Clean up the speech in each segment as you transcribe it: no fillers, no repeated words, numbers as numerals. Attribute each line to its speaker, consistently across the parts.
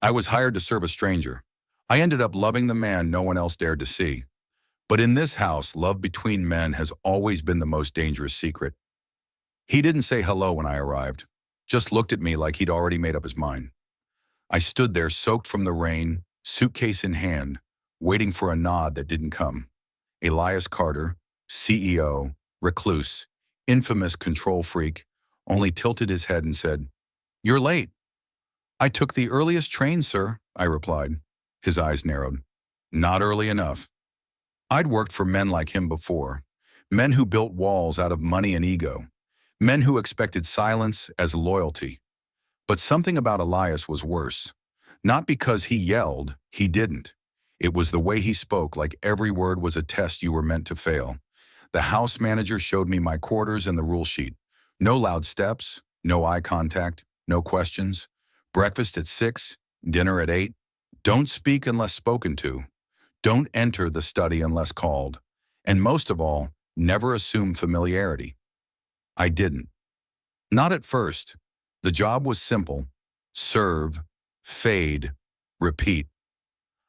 Speaker 1: I was hired to serve a stranger. I ended up loving the man no one else dared to see. But in this house, love between men has always been the most dangerous secret. He didn't say hello when I arrived, just looked at me like he'd already made up his mind. I stood there soaked from the rain, suitcase in hand, waiting for a nod that didn't come. Elias Carter, CEO, recluse, infamous control freak, only tilted his head and said, "You're late." "I took the earliest train, sir," I replied. His eyes narrowed. "Not early enough." I'd worked for men like him before, men who built walls out of money and ego, men who expected silence as loyalty. But something about Elias was worse. Not because he yelled, he didn't. It was the way he spoke, like every word was a test you were meant to fail. The house manager showed me my quarters and the rule sheet. No loud steps, no eye contact, no questions. Breakfast at 6, dinner at 8. Don't speak unless spoken to. Don't enter the study unless called. And most of all, never assume familiarity. I didn't. Not at first. The job was simple. Serve, fade, repeat.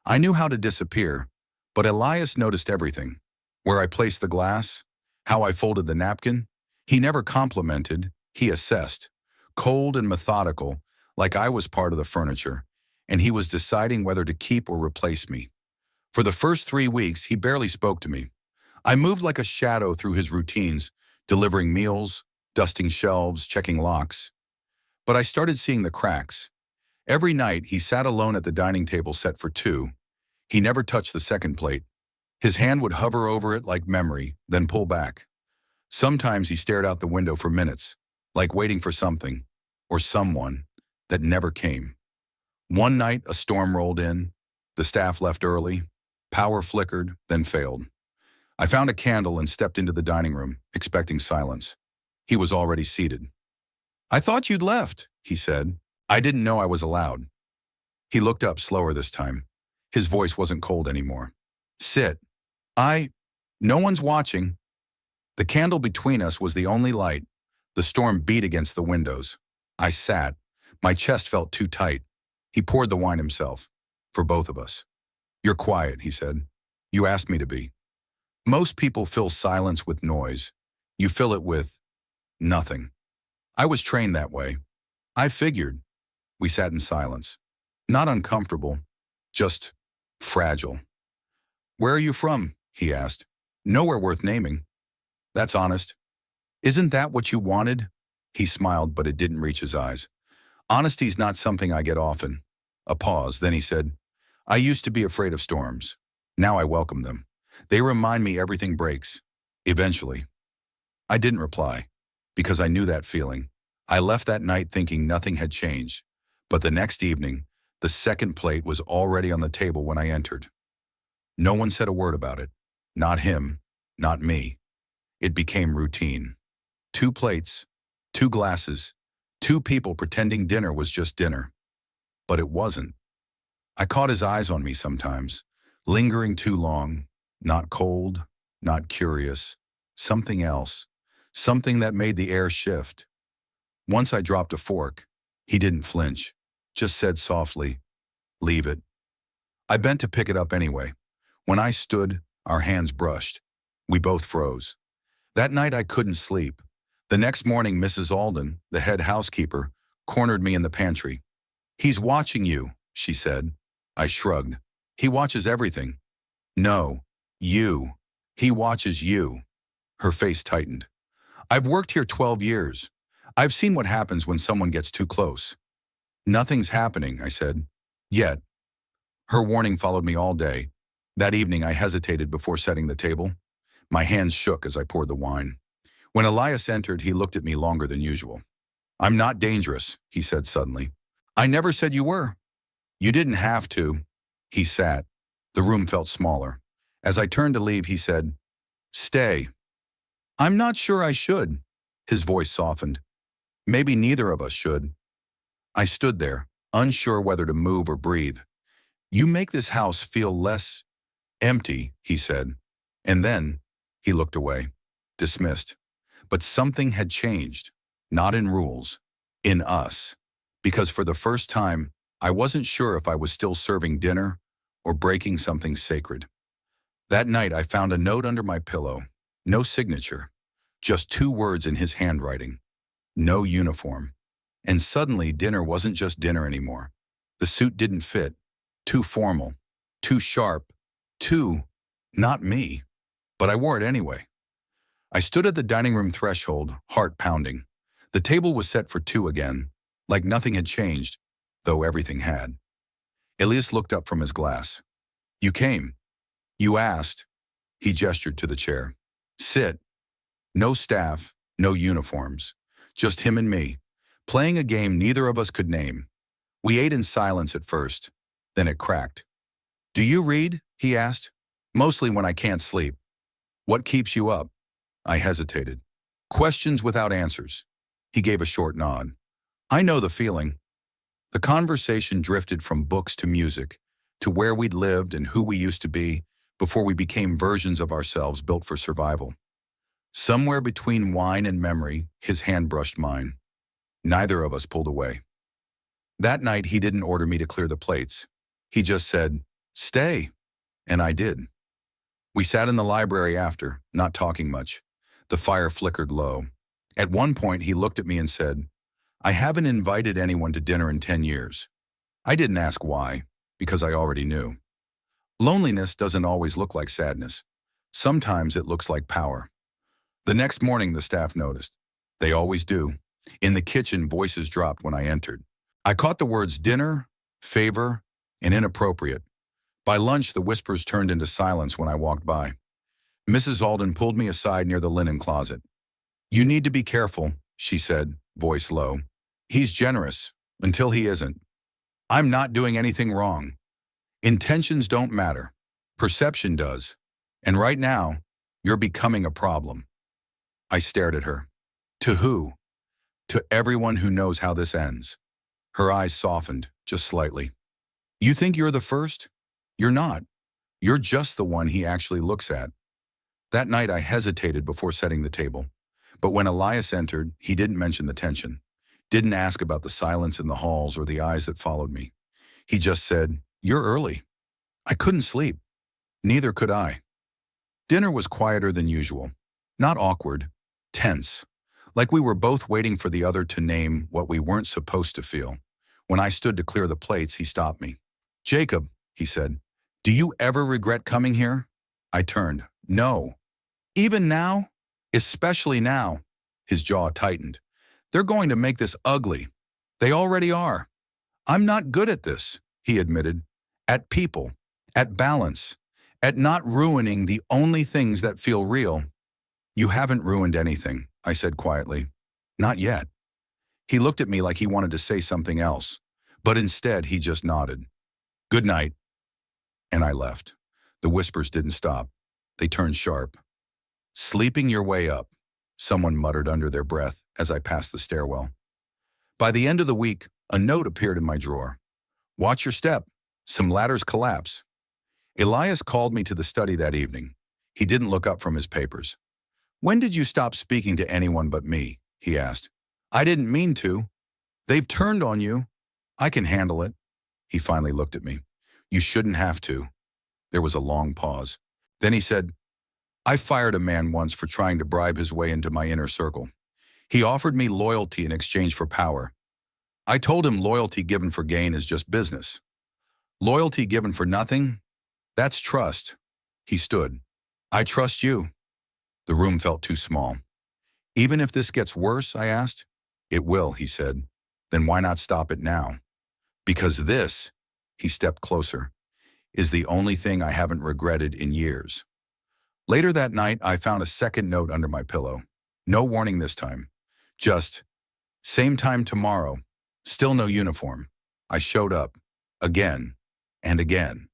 Speaker 1: I knew how to disappear, but Elias noticed everything. Where I placed the glass, how I folded the napkin. He never complimented, he assessed. Cold and methodical, like I was part of the furniture, and he was deciding whether to keep or replace me. For the first 3 weeks, he barely spoke to me. I moved like a shadow through his routines, delivering meals, dusting shelves, checking locks. But I started seeing the cracks. Every night, he sat alone at the dining table set for 2. He never touched the second plate. His hand would hover over it like memory, then pull back. Sometimes he stared out the window for minutes, like waiting for something, or someone, that never came. One night, a storm rolled in. The staff left early. Power flickered, then failed. I found a candle and stepped into the dining room, expecting silence. He was already seated. "I thought you'd left," he said. I didn't know I was allowed. He looked up slower this time. His voice wasn't cold anymore. "Sit. No one's watching." The candle between us was the only light. The storm beat against the windows. I sat. My chest felt too tight. He poured the wine himself, for both of us. "You're quiet," he said. "You asked me to be. Most people fill silence with noise. You fill it with nothing. I was trained that way. I figured." We sat in silence. Not uncomfortable, just fragile. "Where are you from?" he asked. "Nowhere worth naming." "That's honest." "Isn't that what you wanted?" He smiled, but it didn't reach his eyes. "Honesty's not something I get often." A pause, then he said, "I used to be afraid of storms. Now I welcome them. They remind me everything breaks. Eventually." I didn't reply, because I knew that feeling. I left that night thinking nothing had changed. But the next evening, the second plate was already on the table when I entered. No one said a word about it. Not him, not me. It became routine. 2 plates, 2 glasses, 2 people pretending dinner was just dinner. But it wasn't. I caught his eyes on me sometimes, lingering too long, not cold, not curious, something else, something that made the air shift. Once I dropped a fork. He didn't flinch, just said softly, "Leave it." I bent to pick it up anyway. When I stood, our hands brushed. We both froze. That night I couldn't sleep. The next morning, Mrs. Alden, the head housekeeper, cornered me in the pantry. "He's watching you," she said. I shrugged. "He watches everything." "No, you. He watches you." Her face tightened. "I've worked here 12 years. I've seen what happens when someone gets too close." "Nothing's happening," I said. "Yet." Her warning followed me all day. That evening I hesitated before setting the table. My hands shook as I poured the wine. When Elias entered, he looked at me longer than usual. "I'm not dangerous," he said suddenly. "I never said you were." "You didn't have to." He sat. The room felt smaller. As I turned to leave, he said, "Stay." "I'm not sure I should." His voice softened. "Maybe neither of us should." I stood there, unsure whether to move or breathe. "You make this house feel less empty," he said. And then he looked away, dismissed. But something had changed, not in rules, in us. Because for the first time, I wasn't sure if I was still serving dinner or breaking something sacred. That night, I found a note under my pillow. No signature, just 2 words in his handwriting. No uniform. And suddenly, dinner wasn't just dinner anymore. The suit didn't fit. Too formal. Too sharp. Not me. But I wore it anyway. I stood at the dining room threshold, heart pounding. The table was set for 2 again, like nothing had changed, though everything had. Elias looked up from his glass. You came. You asked. He gestured to the chair. Sit. No staff, no uniforms. Just him and me, playing a game neither of us could name. We ate in silence at first. Then it cracked. Do you read? He asked. Mostly when I can't sleep. What keeps you up? I hesitated. Questions without answers. He gave a short nod. I know the feeling. The conversation drifted from books to music, to where we'd lived and who we used to be before we became versions of ourselves built for survival. Somewhere between wine and memory, his hand brushed mine. Neither of us pulled away. That night, he didn't order me to clear the plates. He just said, stay. And I did. We sat in the library after, not talking much. The fire flickered low. At one point, he looked at me and said, I haven't invited anyone to dinner in 10 years. I didn't ask why, because I already knew. Loneliness doesn't always look like sadness. Sometimes it looks like power. The next morning, the staff noticed. They always do. In the kitchen, voices dropped when I entered. I caught the words dinner, favor, and inappropriate. By lunch, the whispers turned into silence when I walked by. Mrs. Alden pulled me aside near the linen closet. You need to be careful, she said, voice low. He's generous, until he isn't. I'm not doing anything wrong. Intentions don't matter. Perception does. And right now, you're becoming a problem. I stared at her. To who? To everyone who knows how this ends. Her eyes softened, just slightly. You think you're the first? You're not. You're just the one he actually looks at. That night I hesitated before setting the table. But when Elias entered, he didn't mention the tension. Didn't ask about the silence in the halls or the eyes that followed me. He just said, You're early. I couldn't sleep. Neither could I. Dinner was quieter than usual. Not awkward. Tense. Like we were both waiting for the other to name what we weren't supposed to feel. When I stood to clear the plates, he stopped me. Jacob, he said, do you ever regret coming here? I turned. No. Even now? Especially now. His jaw tightened. They're going to make this ugly. They already are. I'm not good at this, he admitted. At people. At balance. At not ruining the only things that feel real. You haven't ruined anything, I said quietly. Not yet. He looked at me like he wanted to say something else, but instead he just nodded. Good night. And I left. The whispers didn't stop. They turned sharp. Sleeping your way up, someone muttered under their breath as I passed the stairwell. By the end of the week, a note appeared in my drawer. Watch your step. Some ladders collapse. Elias called me to the study that evening. He didn't look up from his papers. When did you stop speaking to anyone but me? He asked. I didn't mean to. They've turned on you. I can handle it. He finally looked at me. You shouldn't have to. There was a long pause. Then he said, I fired a man once for trying to bribe his way into my inner circle. He offered me loyalty in exchange for power. I told him loyalty given for gain is just business. Loyalty given for nothing? That's trust. He stood. I trust you. The room felt too small. Even if this gets worse, I asked. It will, he said. Then why not stop it now? Because this, he stepped closer, is the only thing I haven't regretted in years. Later that night, I found a second note under my pillow. No warning this time. Just, same time tomorrow. Still no uniform. I showed up. Again. And again.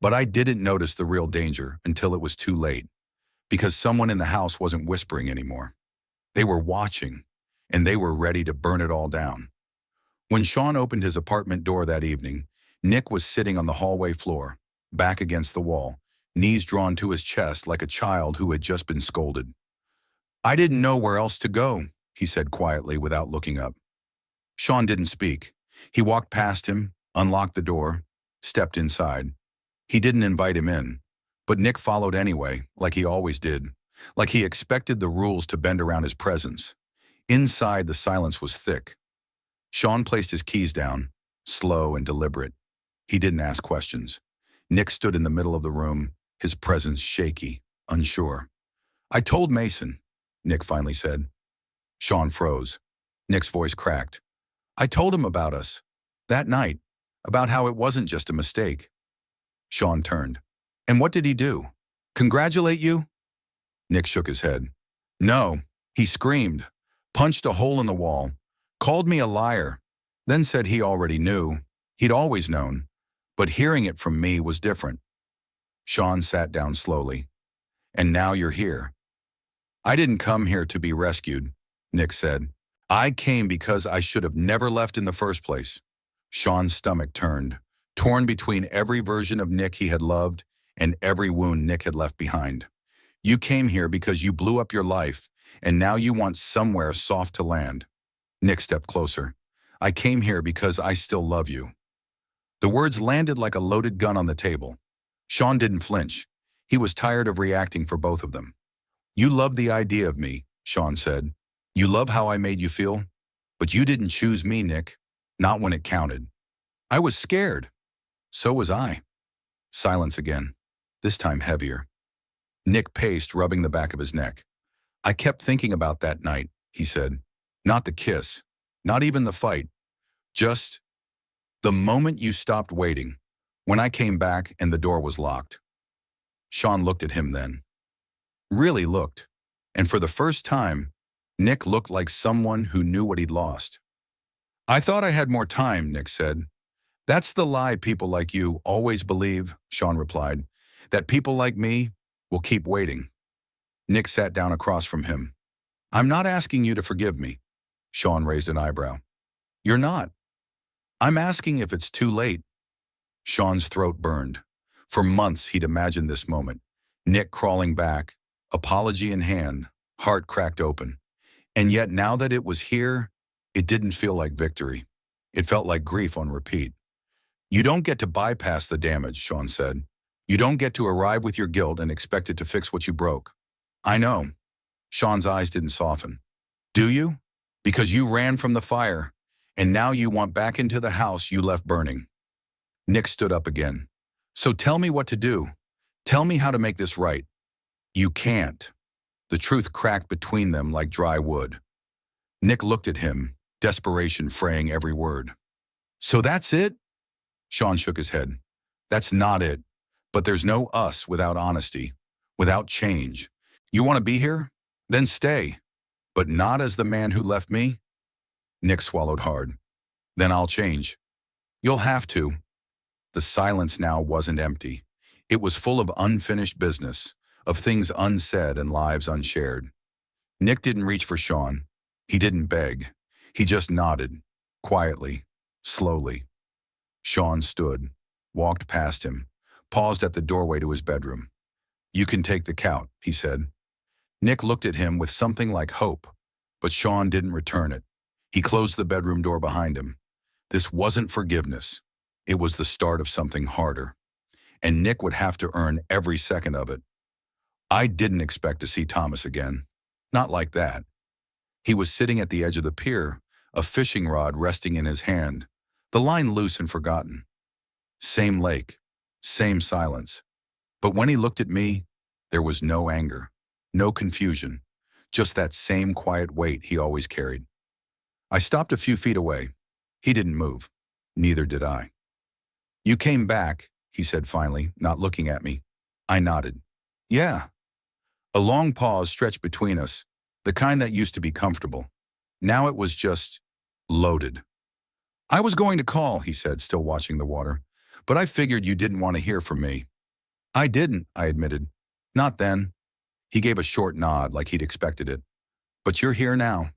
Speaker 1: But I didn't notice the real danger until it was too late. Because someone in the house wasn't whispering anymore. They were watching, and they were ready to burn it all down. When Sean opened his apartment door that evening, Nick was sitting on the hallway floor, back against the wall, knees drawn to his chest like a child who had just been scolded. I didn't know where else to go, he said quietly without looking up. Sean didn't speak. He walked past him, unlocked the door, stepped inside. He didn't invite him in, but Nick followed anyway, like he always did, like he expected the rules to bend around his presence. Inside, the silence was thick. Sean placed his keys down, slow and deliberate. He didn't ask questions. Nick stood in the middle of the room, his presence shaky, unsure. "I told Mason," Nick finally said. Sean froze. Nick's voice cracked. "I told him about us. That night. About how it wasn't just a mistake." Sean turned. "And what did he do? Congratulate you?" Nick shook his head. "No, he screamed, punched a hole in the wall, called me a liar, then said he already knew. He'd always known. But hearing it from me was different." Sean sat down slowly. "And now you're here." "I didn't come here to be rescued," Nick said. "I came because I should have never left in the first place." Sean's stomach turned, torn between every version of Nick he had loved and every wound Nick had left behind. "You came here because you blew up your life, and now you want somewhere soft to land." Nick stepped closer. "I came here because I still love you." The words landed like a loaded gun on the table. Sean didn't flinch. He was tired of reacting for both of them. "You love the idea of me," Sean said. "You love how I made you feel. But you didn't choose me, Nick. Not when it counted." "I was scared." "So was I." Silence again, this time heavier. Nick paced, rubbing the back of his neck. "I kept thinking about that night," he said. "Not the kiss, not even the fight. Just the moment you stopped waiting, when I came back and the door was locked." Sean looked at him then. Really looked. And for the first time, Nick looked like someone who knew what he'd lost. "I thought I had more time," Nick said. "That's the lie people like you always believe," Sean replied. "That people like me will keep waiting." Nick sat down across from him. "I'm not asking you to forgive me." Sean raised an eyebrow. "You're not." "I'm asking if it's too late." Sean's throat burned. For months he'd imagined this moment. Nick crawling back, apology in hand, heart cracked open. And yet now that it was here, it didn't feel like victory. It felt like grief on repeat. "You don't get to bypass the damage," Sean said. "You don't get to arrive with your guilt and expect it to fix what you broke." "I know." Sean's eyes didn't soften. "Do you? Because you ran from the fire, and now you want back into the house you left burning." Nick stood up again. "So tell me what to do. Tell me how to make this right." "You can't." The truth cracked between them like dry wood. Nick looked at him, desperation fraying every word. "So that's it?" Sean shook his head. "That's not it. But there's no us without honesty, without change. You want to be here? Then stay. But not as the man who left me." Nick swallowed hard. "Then I'll change." "You'll have to." The silence now wasn't empty. It was full of unfinished business, of things unsaid and lives unshared. Nick didn't reach for Sean. He didn't beg. He just nodded, quietly, slowly. Sean stood, walked past him, paused at the doorway to his bedroom. "You can take the count," he said. Nick looked at him with something like hope, but Sean didn't return it. He closed the bedroom door behind him. This wasn't forgiveness. It was the start of something harder. And Nick would have to earn every second of it. I didn't expect to see Thomas again. Not like that. He was sitting at the edge of the pier, a fishing rod resting in his hand, the line loose and forgotten. Same lake, same silence. But when he looked at me, there was no anger, no confusion, just that same quiet weight he always carried. I stopped a few feet away. He didn't move. Neither did I. "You came back," he said finally, not looking at me. I nodded. "Yeah." A long pause stretched between us, the kind that used to be comfortable. Now it was just loaded. "I was going to call," he said, still watching the water, "but I figured you didn't want to hear from me." "I didn't," I admitted. "Not then." He gave a short nod like he'd expected it. "But you're here now."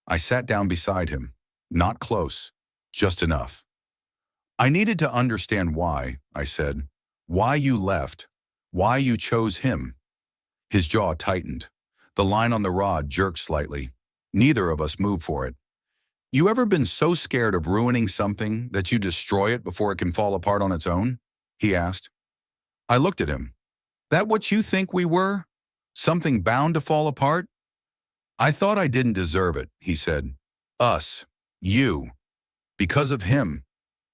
Speaker 1: I sat down beside him, not close, just enough. "I needed to understand why," I said. "Why you left. Why you chose him." His jaw tightened. The line on the rod jerked slightly. Neither of us moved for it. You ever been so scared of ruining something that you destroy it before it can fall apart on its own? He asked. I looked at him. That what you think we were? Something bound to fall apart? I thought I didn't deserve it, he said. Us. You. Because of him.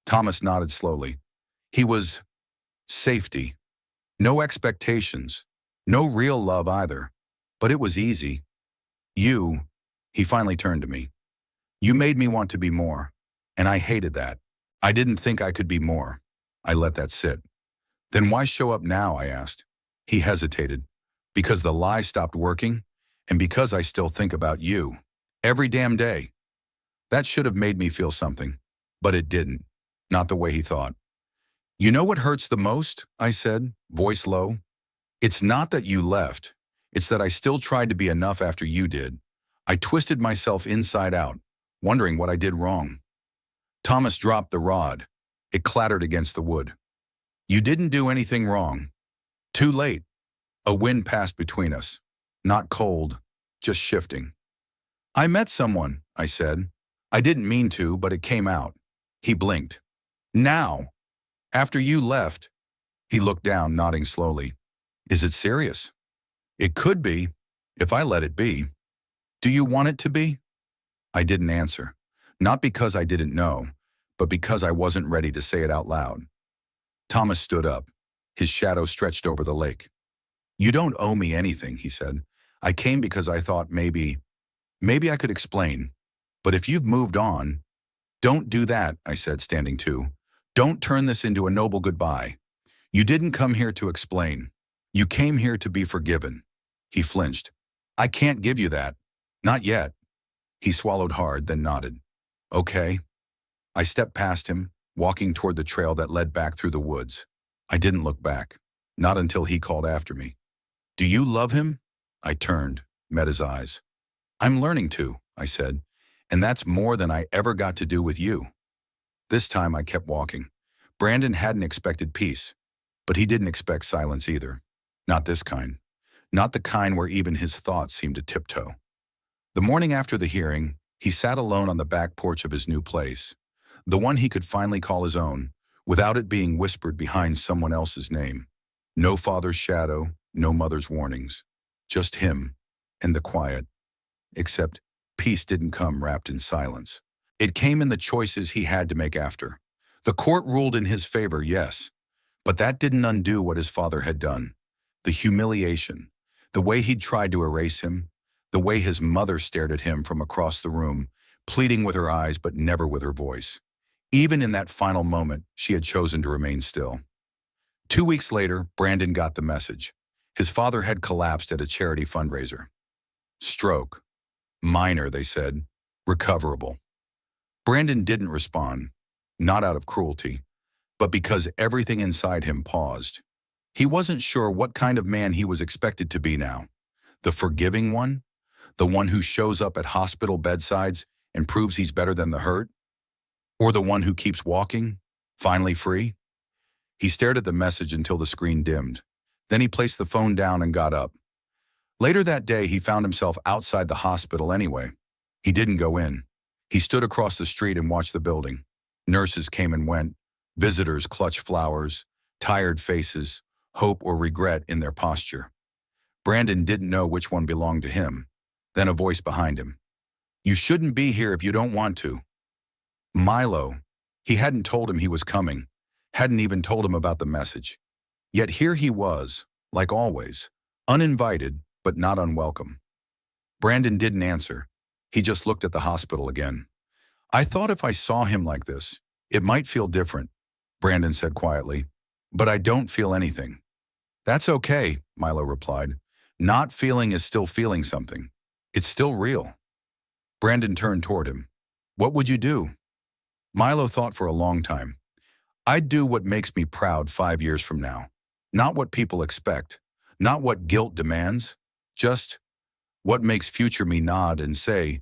Speaker 1: Thomas nodded slowly. He was safety. No expectations. No real love either. But it was easy. You. He finally turned to me. You made me want to be more. And I hated that. I didn't think I could be more. I let that sit. Then why show up now, I asked. He hesitated. Because the lie stopped working, and because I still think about you. Every damn day. That should have made me feel something. But it didn't. Not the way he thought. You know what hurts the most? I said, voice low. It's not that you left. It's that I still tried to be enough after you did. I twisted myself inside out, wondering what I did wrong. Thomas dropped the rod. It clattered against the wood. You didn't do anything wrong. Too late. A wind passed between us. Not cold, just shifting. I met someone, I said. I didn't mean to, but it came out. He blinked. Now. After you left. He looked down, nodding slowly. Is it serious? It could be, if I let it be. Do you want it to be? I didn't answer. Not because I didn't know, but because I wasn't ready to say it out loud. Thomas stood up. His shadow stretched over the lake. You don't owe me anything, he said. I came because I thought maybe I could explain. But if you've moved on, don't do that, I said, standing too. Don't turn this into a noble goodbye. You didn't come here to explain. You came here to be forgiven. He flinched. I can't give you that. Not yet. He swallowed hard, then nodded. Okay. I stepped past him, walking toward the trail that led back through the woods. I didn't look back. Not until he called after me. Do you love him? I turned, met his eyes. I'm learning to, I said, and that's more than I ever got to do with you. This time I kept walking. Brandon hadn't expected peace, but he didn't expect silence either. Not this kind. Not the kind where even his thoughts seemed to tiptoe. The morning after the hearing, he sat alone on the back porch of his new place, the one he could finally call his own, without it being whispered behind someone else's name. No father's shadow, no mother's warnings. Just him and the quiet. Except peace didn't come wrapped in silence. It came in the choices he had to make after. The court ruled in his favor, yes, but that didn't undo what his father had done. The humiliation, the way he'd tried to erase him, the way his mother stared at him from across the room, pleading with her eyes but never with her voice. Even in that final moment, she had chosen to remain still. 2 weeks later, Brandon got the message. His father had collapsed at a charity fundraiser. Stroke. Minor, they said. Recoverable. Brandon didn't respond, not out of cruelty, but because everything inside him paused. He wasn't sure what kind of man he was expected to be now. The forgiving one? The one who shows up at hospital bedsides and proves he's better than the hurt? Or the one who keeps walking, finally free? He stared at the message until the screen dimmed. Then he placed the phone down and got up. Later that day, he found himself outside the hospital anyway. He didn't go in. He stood across the street and watched the building. Nurses came and went. Visitors clutched flowers, tired faces, hope or regret in their posture. Brandon didn't know which one belonged to him. Then a voice behind him. You shouldn't be here if you don't want to. Milo. He hadn't told him he was coming. Hadn't even told him about the message. Yet here he was, like always, uninvited but not unwelcome. Brandon didn't answer. He just looked at the hospital again. I thought if I saw him like this, it might feel different, Brandon said quietly. But I don't feel anything. That's okay, Milo replied. Not feeling is still feeling something. It's still real. Brandon turned toward him. What would you do? Milo thought for a long time. I'd do what makes me proud 5 years from now. Not what people expect. Not what guilt demands. Just what makes future me nod and say,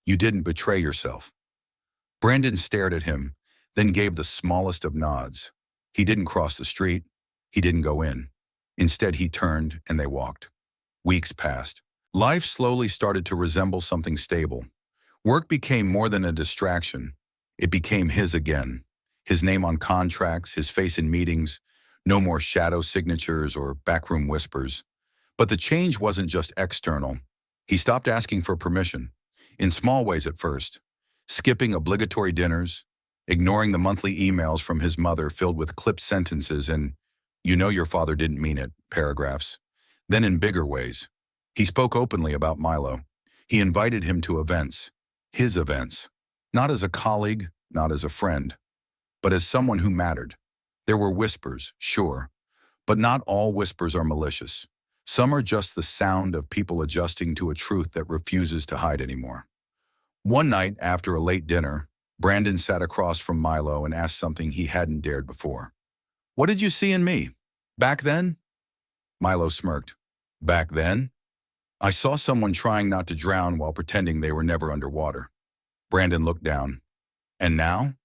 Speaker 1: you didn't betray yourself. Brandon stared at him, then gave the smallest of nods. He didn't cross the street. He didn't go in. Instead, he turned and they walked. Weeks passed. Life slowly started to resemble something stable. Work became more than a distraction. It became his again. His name on contracts, his face in meetings, no more shadow signatures or backroom whispers. But the change wasn't just external. He stopped asking for permission, in small ways at first, skipping obligatory dinners, ignoring the monthly emails from his mother filled with clipped sentences and, "You know your father didn't mean it," paragraphs. Then in bigger ways, he spoke openly about Milo. He invited him to events, his events, not as a colleague, not as a friend, but as someone who mattered. There were whispers, sure, but not all whispers are malicious. Some are just the sound of people adjusting to a truth that refuses to hide anymore. One night, after a late dinner, Brandon sat across from Milo and asked something he hadn't dared before. "What did you see in me? Back then?" Milo smirked. "Back then? I saw someone trying not to drown while pretending they were never underwater." Brandon looked down. "And now?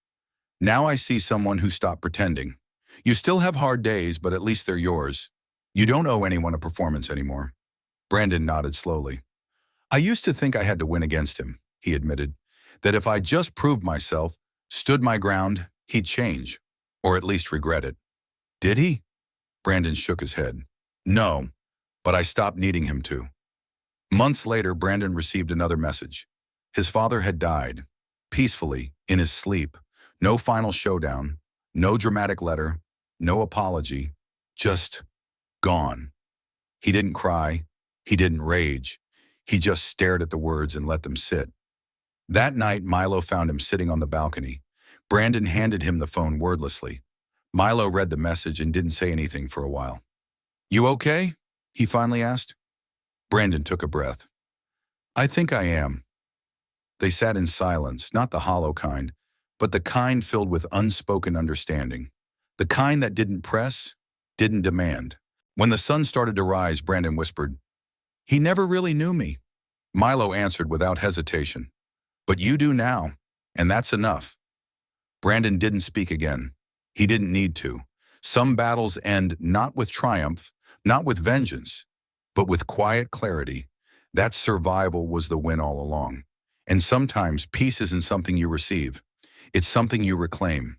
Speaker 1: Now I see someone who stopped pretending. You still have hard days, but at least they're yours. You don't owe anyone a performance anymore." Brandon nodded slowly. "I used to think I had to win against him," he admitted. "That if I just proved myself, stood my ground, he'd change, or at least regret it." "Did he?" Brandon shook his head. "No, but I stopped needing him to." Months later, Brandon received another message. His father had died, peacefully, in his sleep. No final showdown, no dramatic letter, no apology, just gone. He didn't cry, he didn't rage. He just stared at the words and let them sit. That night, Milo found him sitting on the balcony. Brandon handed him the phone wordlessly. Milo read the message and didn't say anything for a while. "You okay?" he finally asked. Brandon took a breath. "I think I am." They sat in silence, not the hollow kind, but the kind filled with unspoken understanding. The kind that didn't press, didn't demand. When the sun started to rise, Brandon whispered, "He never really knew me." Milo answered without hesitation, "But you do now, and that's enough." Brandon didn't speak again. He didn't need to. Some battles end not with triumph, not with vengeance, but with quiet clarity. That survival was the win all along. And sometimes peace isn't something you receive. It's something you reclaim.